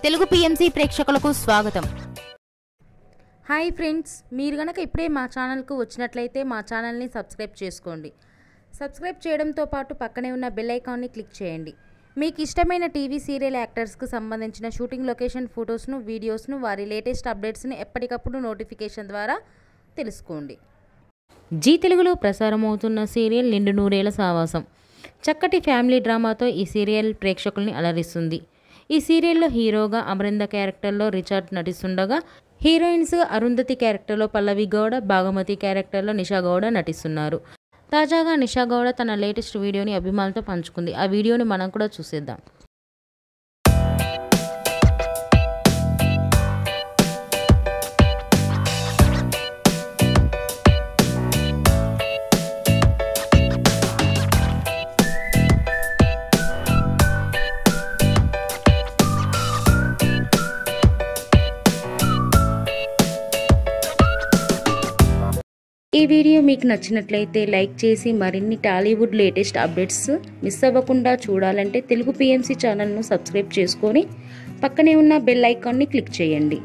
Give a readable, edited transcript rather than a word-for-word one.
Telugu PMC ప్రేక్షకులకు స్వాగతం. Hi friends, మీరు గనక ఇప్పుడే మా ఛానల్కు వచ్చినట్లయితే మా ఛానల్ని సబ్స్క్రైబ్ చేసుకోండి. సబ్స్క్రైబ్ చేయడంతో పాటు పక్కనే ఉన్న బెల్ ఐకాన్ని క్లిక్ చేయండి. మీకు ఇష్టమైన టీవీ సీరియల్ యాక్టర్స్కు సంబంధించిన షూటింగ్ లొకేషన్ ఫొటోస్ను, వీడియోస్ను, వారి లేటెస్ట్ అప్డేట్స్ని ఎప్పటికప్పుడు నోటిఫికేషన్ ద్వారా తెలుసుకోండి. జీ తెలుగులో ప్రసారమవుతున్న సీరియల్ నిండు నూరేళ్ల సావాసం చక్కటి ఫ్యామిలీ డ్రామాతో ఈ సీరియల్ ప్రేక్షకుల్ని అలరిస్తుంది. ఈ సీరియల్లో హీరోగా అమరింద క్యారెక్టర్లో రిచర్డ్ నటిస్తుండగా, హీరోయిన్స్గా అరుంధతి క్యారెక్టర్లో పల్లవి గౌడ, భాగమతి క్యారెక్టర్లో నిషా గౌడ నటిస్తున్నారు. తాజాగా నిషా గౌడ తన లేటెస్ట్ వీడియోని అభిమానులతో పంచుకుంది. ఆ వీడియోని మనం కూడా చూసేద్దాం. ఈ వీడియో మీకు నచ్చినట్లయితే లైక్ చేసి మరిన్ని టాలీవుడ్ లేటెస్ట్ అప్డేట్స్ మిస్ అవ్వకుండా చూడాలంటే తెలుగు పిఎంసి ఛానల్ను సబ్స్క్రైబ్ చేసుకొని పక్కనే ఉన్న బెల్ ఐకాన్ని క్లిక్ చేయండి.